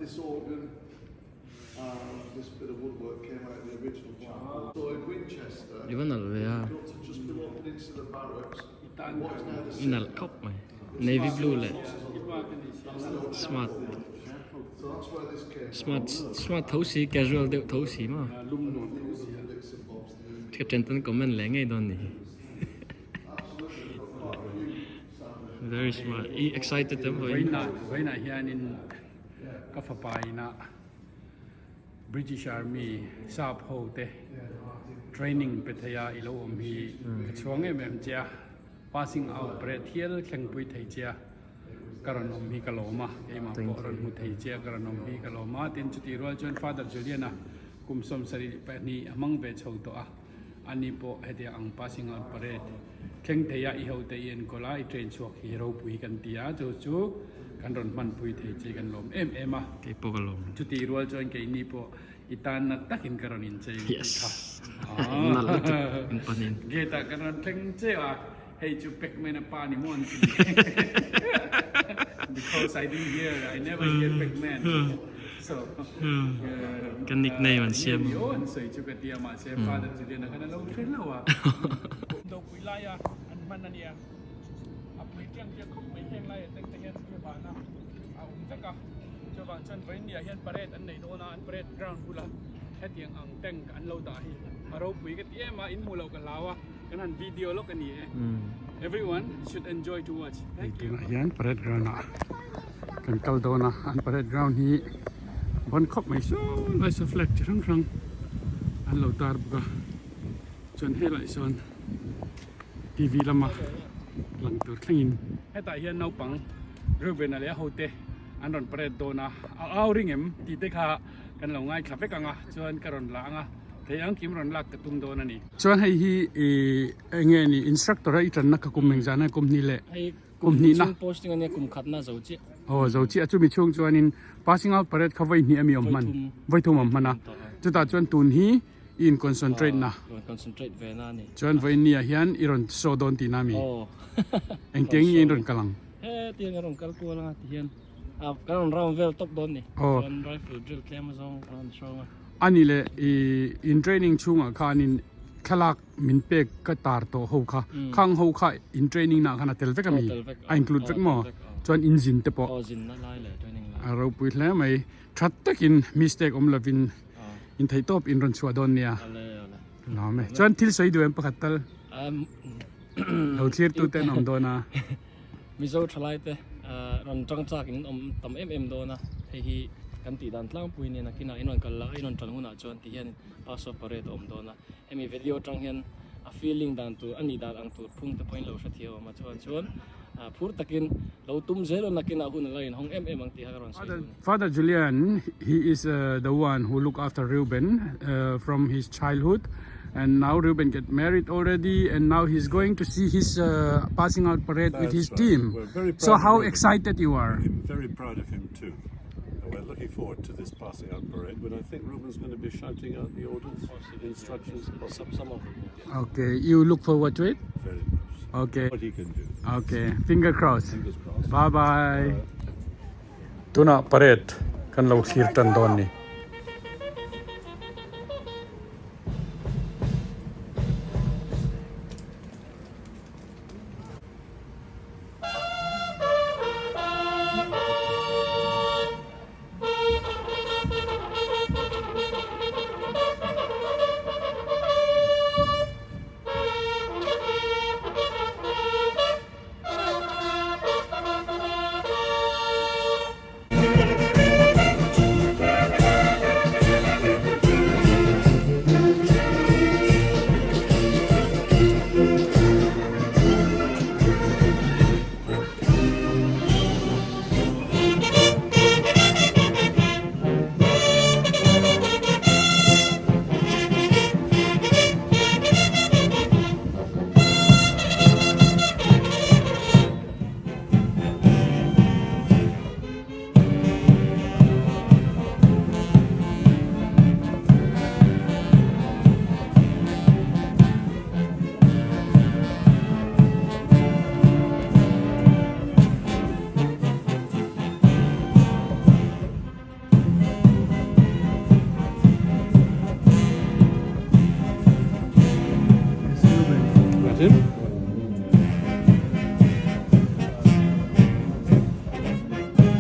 this organ, this bit of woodwork came out of the original chapel. So in Winchester, Di ba nalwea? built to just belong into the barracks. What is now the Inal kop mai. Navy blue le. Smart. So that's where this came. Smart thấu xí casual đều thấu xí mà. Cái trên tên comment lẽ ngay đòn này. Very smart. Excited them boy. When I hear in Kafapaina, British Army sab ho te training pe theia lawm hi chhunga chia passing out breath hiel hmanpui thei chia karon hi kaloma ema poron mu thei chia karon hi kaloma tin chuti rol jon Father Juliana kumsom sari pe ni amang be chho to a ani po hedia ang passing out parade kheng theia I ho te yen kola I train chuak hi ro pui kan tia chu kan ron hmanpui thei che kan lom ema Cái pogalom. chuti rol jon ke ni po itan na takin karon in che Yes. Nalut in panin. Geta karon teng che a hey chu pek me na pa ni mon because I didn't hear I never hear pek man so Cái nickname man siam. yon so chu ka tia ma se Father Julian na kana lo train lawa do kuilaya an manania apli tiang dia khop mai heng lai teng teng ye ba na au taka cho ba chan vein dia hian parade an nei do na an parade ground pula hetiang ang teng an lo da hi aro pui ka tie ma in mu lo ka lawa kanan video lo kan ni everyone should enjoy to watch thank you hian parade ground na kan kal do na an parade ground hi bon khop mai so lai so flag rang rang an lo tar buka chon he lai son TV lama lang tur thlengin heta hian no pang REUBEN ale hote an ron parade do na au ring em ti te kha kan lo ngai khape kanga chuan karon la anga thei ang kim ron lak ka tum do na ni chuan hei hi nge ni instructor ai tran na ka kum meng jana kum ni le Ai kum ni na posting ania kum khat na zo chi. oh zo chi achu mi chung chuan in passing out parade khawai ni ami om man vai thum am mana chuta chuan tun hi in concentrate na Concentrate ve na ni. chuan vai ni a hian iron so don ti na mi Oh. engteng in ron kalang He tiang arong kal ko lang tian. Karon round vel top don ni. Oh. One rifle drill cam zong round show. ani le in training chunga khan in khalak min pek ka tar to ho kha khang ho kha in training na khana tel vek ami a include vek mo chuan engine te po Oh zin na lai le training la. aro pui hle mai that takin mistake om lovin in thei top in ron chua don nia Ale ale. la me chuan thil soi du em pakhatal lo clear tu te nom do na Mizo thalai te ron chang chak in tam do na hi kan ti dan tlang pui ni na kina inon kal la inon tran huna chon ti hian pass of parade om do na hemi video tang hian a feeling dan tu ani dan ang tu phung te point lo sha thiaw ma chon phur takin lo tum zelo na kina hun lain hong ang ti ha ron sai. Father Julian, he is the one who look after REUBEN from his childhood, and now REUBEN get married already, and now he's going to see his passing out parade with his team. We're very proud So of how REUBEN. excited you are? I'm very proud of him too. And we're looking forward to this passing out parade, but I think Ruben's going to be shouting out the orders, the instructions, Some of them. Okay, you look forward to it? very much. Okay, What he can do. okay, finger crossed. Fingers crossed. Bye bye. Tuna parade kan lo khir tan don ni.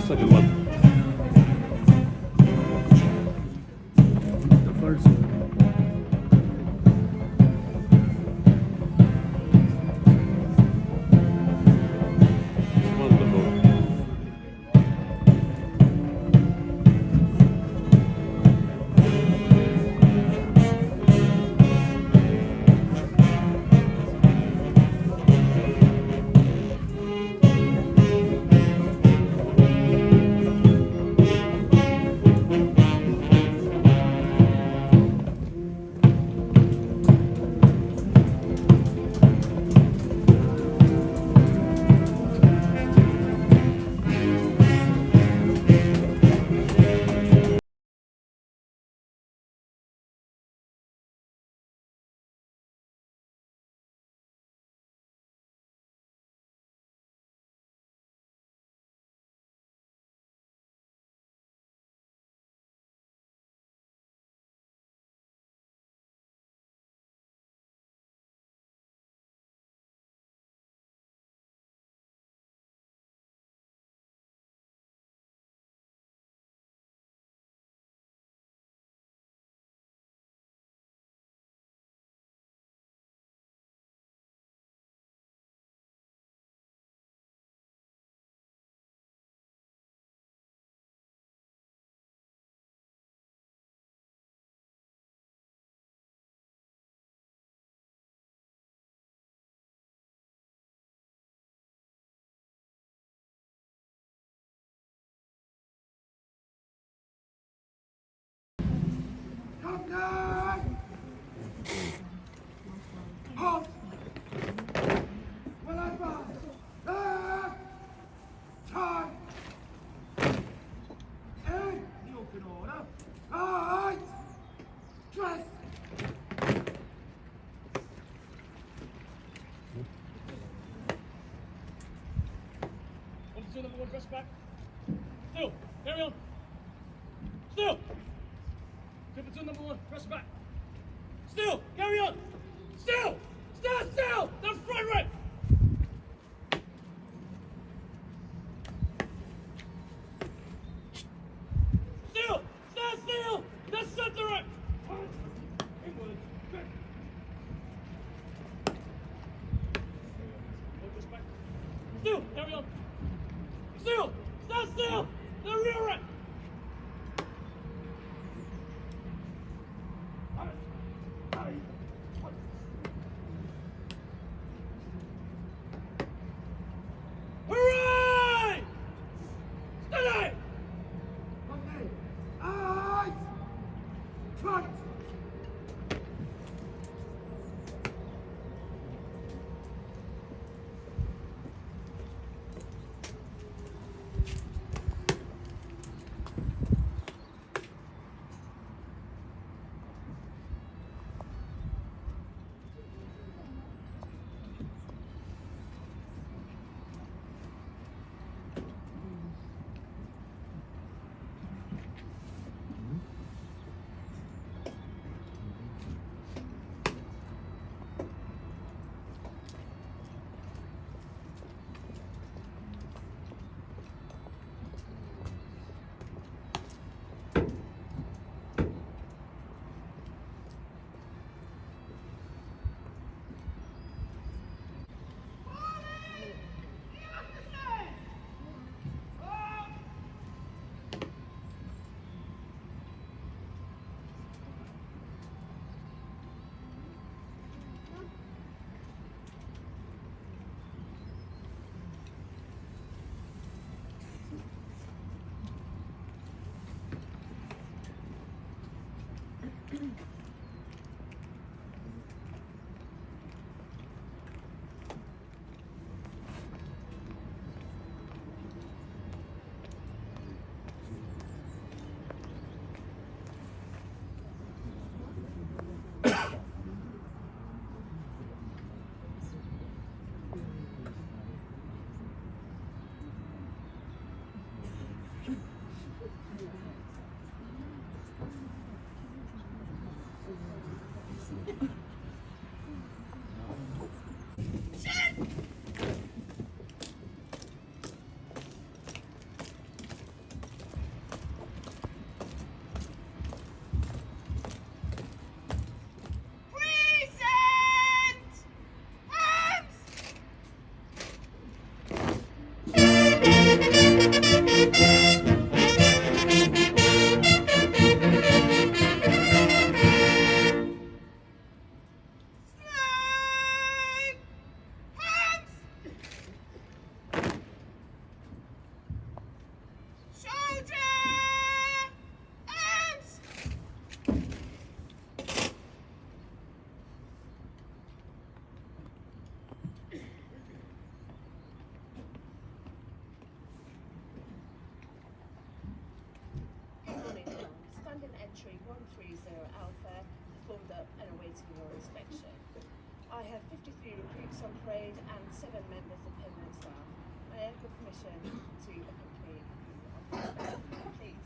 second one. The first one. Wonderful. Number one, press back. Still, carry on. Still. Platoon number one, press back. Still, carry on. Still, stand still. That's front right. Still, stand still. That's center right. Inward, back. Press back. Still, carry on. Still! Stand still! The rear right! Hooray! Steady! Eyes! Front! Mittui 130 Alpha, formed up and awaiting your inspection. I have 53 recruits on parade and 7 members of permanent staff. I have your permission to accompany please.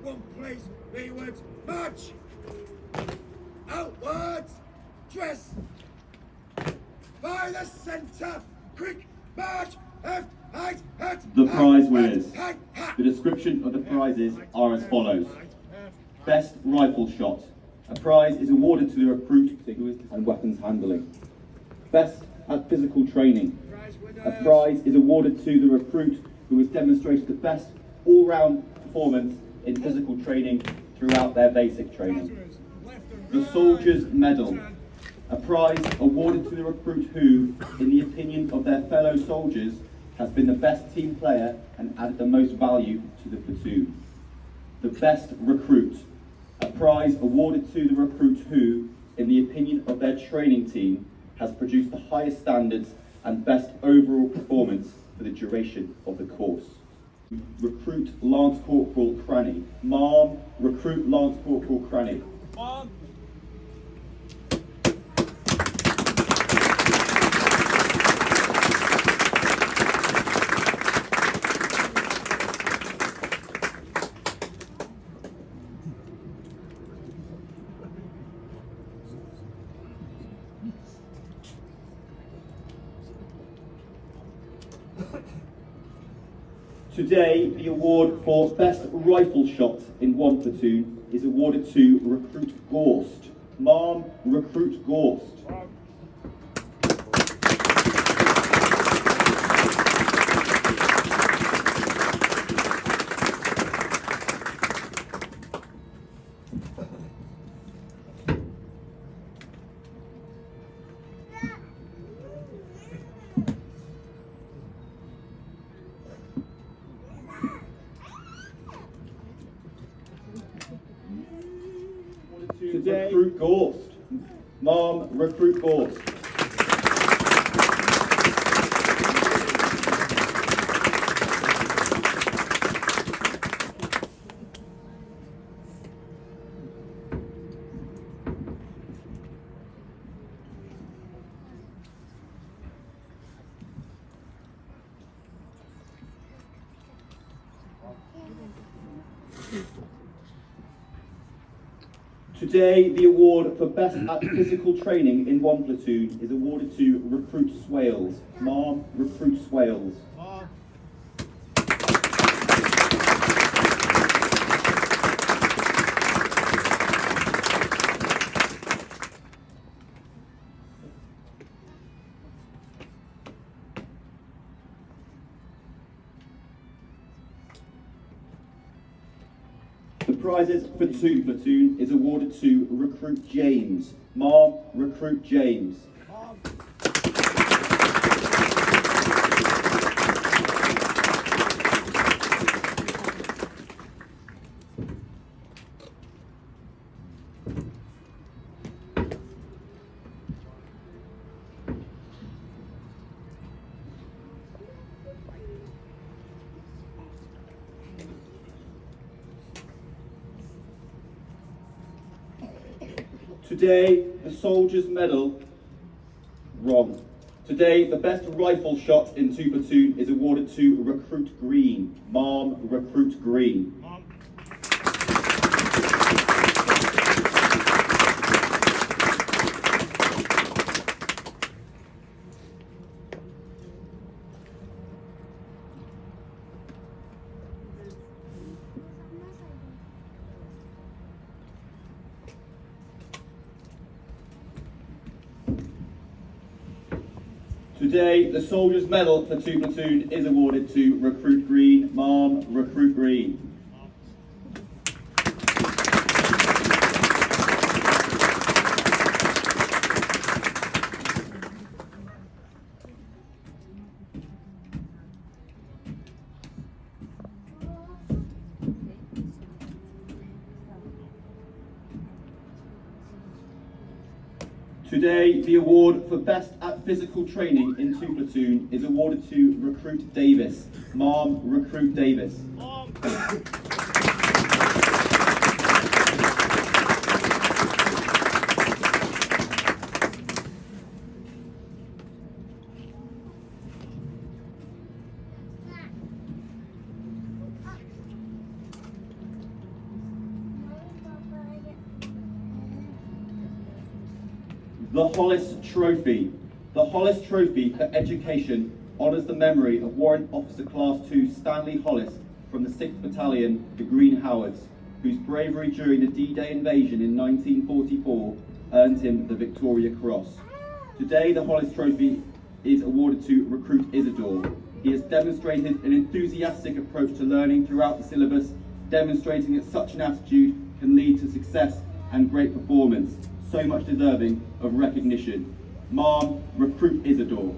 one place, leewards, march! Outwards, dress! By the centre, quick, march! The prize winners. The description of the prizes are as follows. Best rifle shot. A prize is awarded to the recruit and weapons handling. Best at physical training. A prize is awarded to the recruit who has demonstrated the best all-round performance in physical training throughout their basic training. The Soldier's Medal. A prize awarded to the recruit who, in the opinion of their fellow soldiers, has been the best team player and added the most value to the platoon. The Best Recruit. A prize awarded to the recruit who, in the opinion of their training team, has produced the highest standards and best overall performance for the duration of the course. Recruit Lance Corporal Cranny. Ma'am, Recruit Lance Corporal Cranny. Ma'am. Today, the award for Best Rifle Shot in one platoon is awarded to Recruit Gorst. Ma'am, Recruit Gorst. Today, Recruit Gorst. Ma'am, Recruit Gorst. Today, the award for Best at Physical Training in one platoon is awarded to Recruit Swales. Ma'am, Recruit Swales. The prizes for 2 platoon is awarded to Recruit James. Ma'am, Recruit James. Today, the Soldier's Medal, wrong. Today, the best rifle shot in 2 platoon is awarded to Recruit Green. Ma'am, Recruit Green. Today, the Soldier's Medal for 2 platoon is awarded to Recruit Green. Ma'am, Recruit Green. Today, the award for Best at Physical Training in 2 platoon is awarded to Recruit Davis. Ma'am, Recruit Davis. The Hollis Trophy. The Hollis Trophy for Education honours the memory of Warrant Officer Class 2 Stanley Hollis from the 6th Battalion, the Green Howards, whose bravery during the D-Day invasion in 1944 earned him the Victoria Cross. Today, the Hollis Trophy is awarded to Recruit Isidore. He has demonstrated an enthusiastic approach to learning throughout the syllabus, demonstrating that such an attitude can lead to success and great performance, so much deserving of recognition. Ma'am, Recruit Isidore.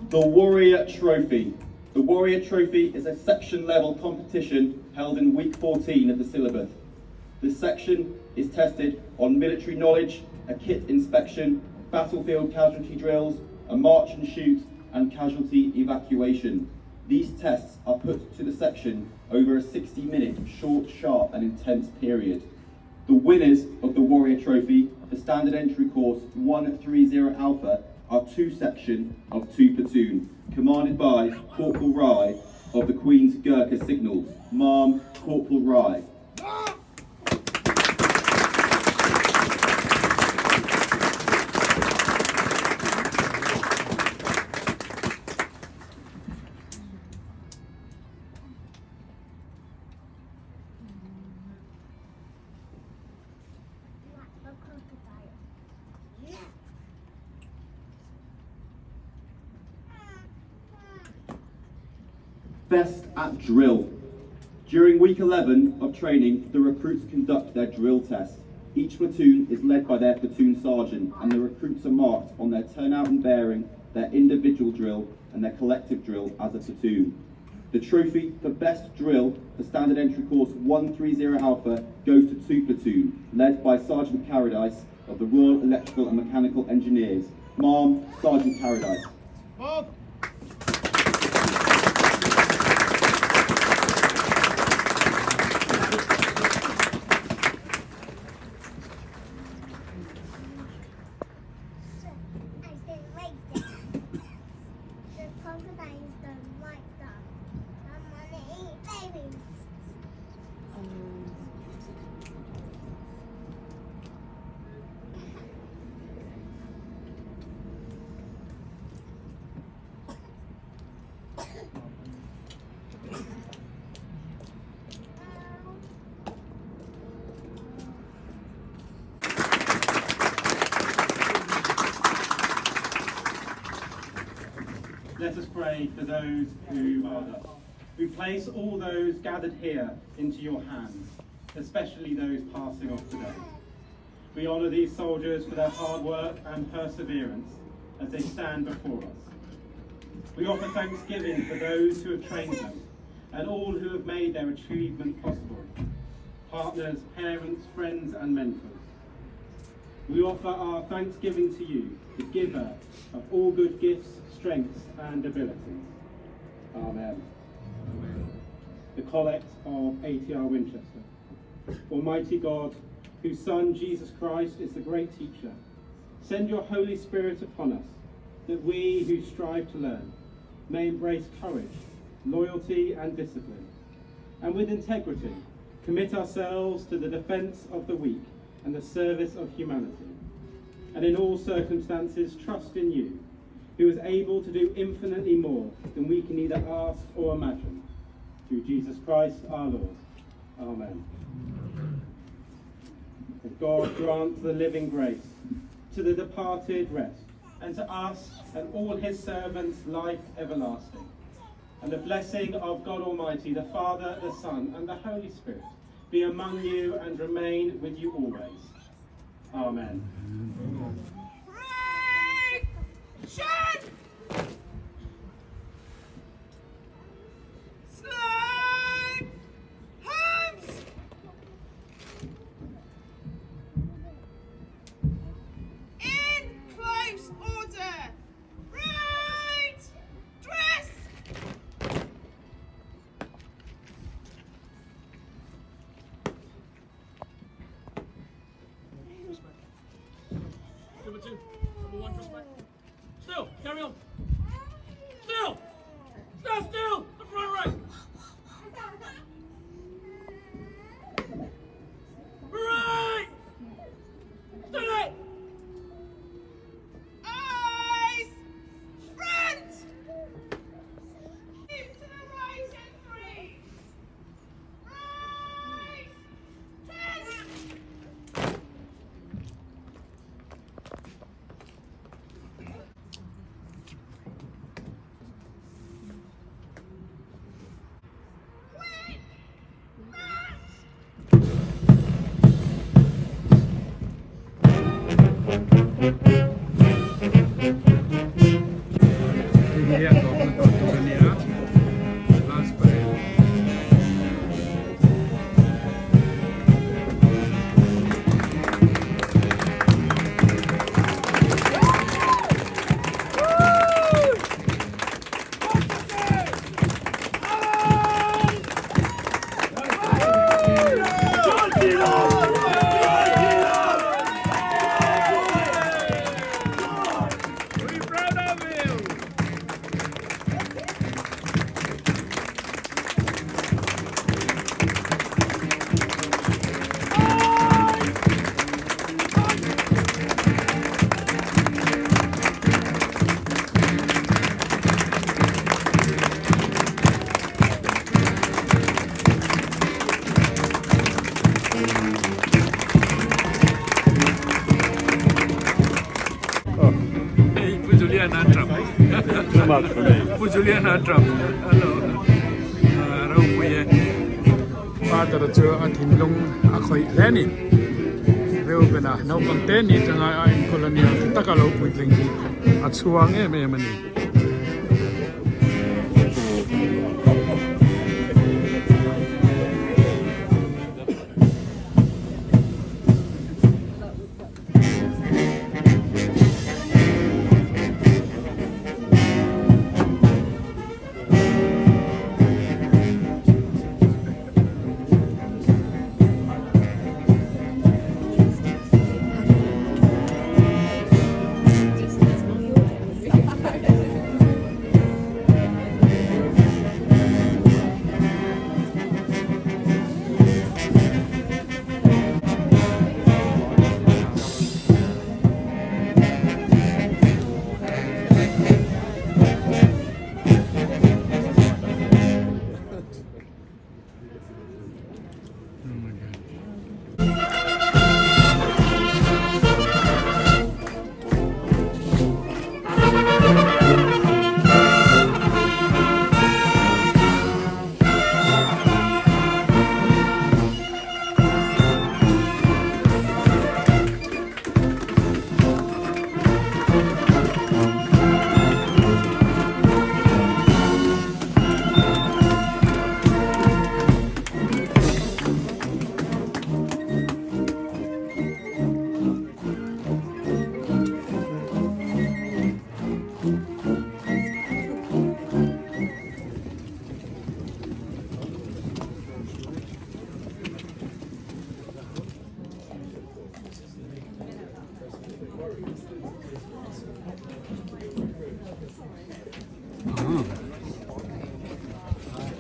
The Warrior Trophy. The Warrior Trophy is a section level competition held in week 14 of the syllabus. This section is tested on military knowledge, a kit inspection, battlefield casualty drills, a march and shoot, and casualty evacuation. These tests are put to the section over a 60-minute short, sharp and intense period. The winners of the Warrior Trophy, the standard entry course 130 Alpha, are two section of 2 platoon, commanded by Corporal Rye of the Queen's Gurkha Signals. Ma'am, Corporal Rye. Best at drill. During week 11 of training, the recruits conduct their drill test. Each platoon is led by their platoon sergeant, and the recruits are marked on their turnout and bearing, their individual drill and their collective drill as a platoon. The trophy for best drill for standard entry course 130 Alpha goes to 2 platoon, led by Sergeant Paradise of the Royal Electrical and Mechanical Engineers. Ma'am, Sergeant Paradise. Bob! Let us pray for those who Father, who place all those gathered here into your hands, especially those passing off today. We honour these soldiers for their hard work and perseverance as they stand before us. We offer thanksgiving for those who have trained them and all who have made their achievement possible, partners, parents, friends and mentors. We offer our thanksgiving to you, the giver of all good gifts, strengths and abilities. Amen. The Collect of ATR Winchester. Almighty God, whose Son Jesus Christ is the great teacher, send your Holy Spirit upon us, that we who strive to learn may embrace courage, loyalty and discipline, and with integrity commit ourselves to the defence of the weak and the service of humanity, and in all circumstances trust in you, who is able to do infinitely more than we can either ask or imagine. Through Jesus Christ our Lord. Amen. And God grant the living grace, to the departed rest, and to us and all his servants life everlasting. And the blessing of God Almighty, the Father, the Son, and the Holy Spirit be among you and remain with you always. Amen. Number 1 trust back. Still, carry on. Still. Stand still. The front right. Right. Steady. Eyes! Front! Move to the right and 3. Right! 10! Quick! March! Iya, kau turun ya. Last parade. We're proud of you. Hey, put Julian on drum. Too much for me. Put Julian on drum. Hello. RAWH Father chu a thim lung a khoi le ni. REUBEN a no content ni changa a in colonial taka lo pui tling hi a chuang em ani.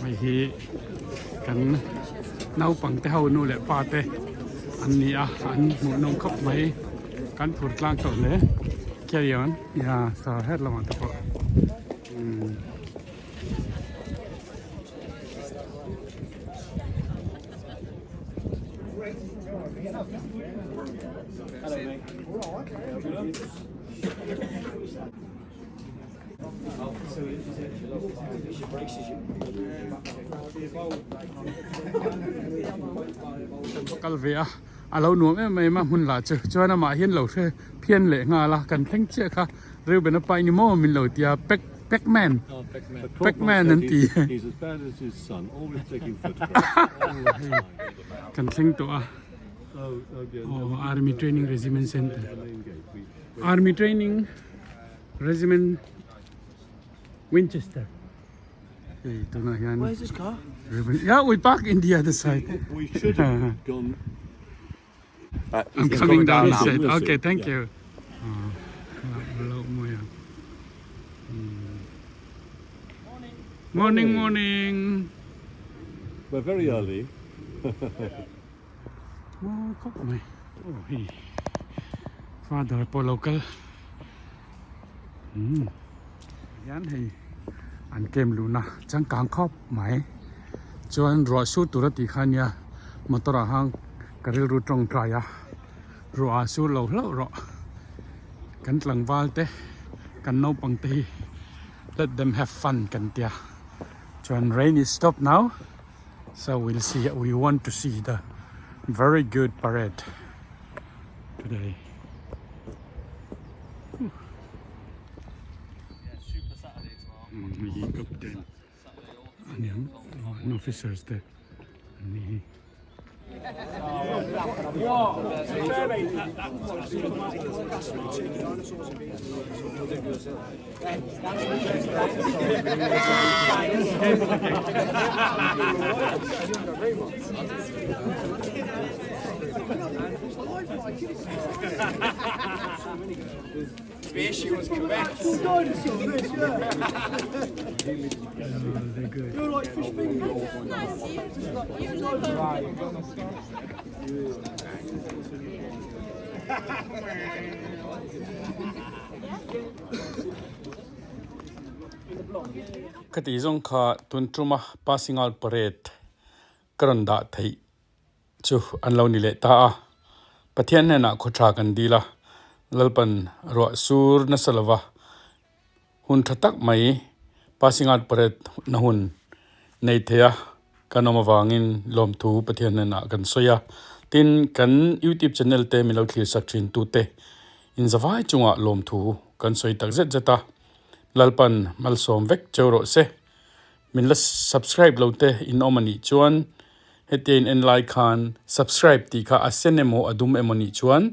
Mai hi kan nau pang te hau nu le pa te an ni a an mu nong khop mai kan phur tlang to le carry on ya sa het la ma ta po kalve a alo nuam em em ma hun la chu chuan ma hian lo the phian le nga la kan theng che kha REUBEN a pai ni mo min lo tia Pac-Man Pac-Man an ti He's as bad as his son, always taking photographs. all the time. kan theng to a Yeah, Army Training Regiment Center the main gate. Army Training Regiment Winchester. Hey, where's this car? Yeah, we park in the other side. We should have gone. I'm coming down now. this side. We'll see. Okay, thank Yeah. you. Morning, morning. We're very early. Oh, khóc của mày. Oh, hey. Father po local. Yan hey. An kem luna chang kang khop mai. Chuan RAWH tu ra ti khania motora hang karil ru trong traya. RAWH lo ro. Kan tlang wal te kan no pang te. Let them have fun kan tia. Chuan rain is stopped now. So we'll see. We want to see the very good parade today. Super Saturday tomorrow. He got them. And officers there. And he. The issue was correct. They're good. You're like fish fingers. Kati zong kha Tumthum passing out parade karanda thei chu anlo ni le ta a Pathian ne na khotra kan dila lalpan ro sur na salwa hun thatak mai passing out parade na hun nei theia kanoma wangin lawmthu Pathian ne na kan soya tin kan YouTube channel te milo thlir sakrin tu te in zawai chunga lawmthu kan soi tak zet zeta lalpan malsom vek choro se min la subscribe lo te in omani chuan hetin en like khan subscribe ti kha asenemo adum emoni chuan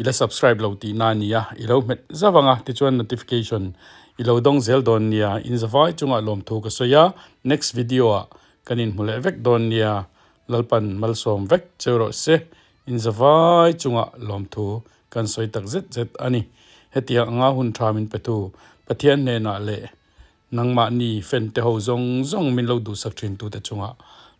ila subscribe lo ti na nia ilo met zawanga ti chuan notification ilo dong zel don nia in zawai chunga lawmthu ka soya next video a kanin mule vek don nia lalpan malsom vek choro se in zawai chunga lawmthu kan soi tak zet zet ani hetia anga hun thamin petu Pathian ne na le nangma ni fen te ho zong zong min lo du sakrin tu te chunga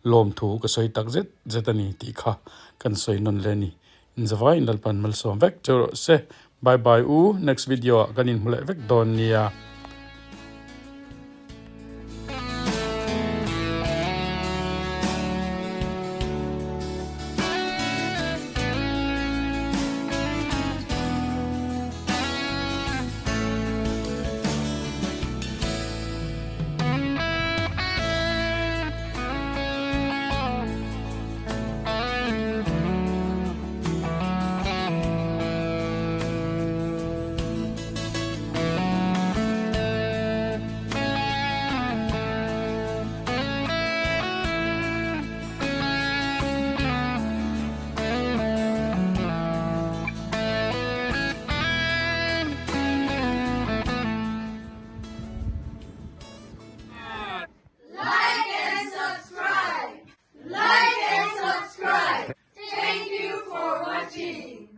lawmthu ka soi tak zet zetani ti kha kan soi non le ni in zawai in lalpan malsom vek choro se bye bye u next video kanin mule vek don nia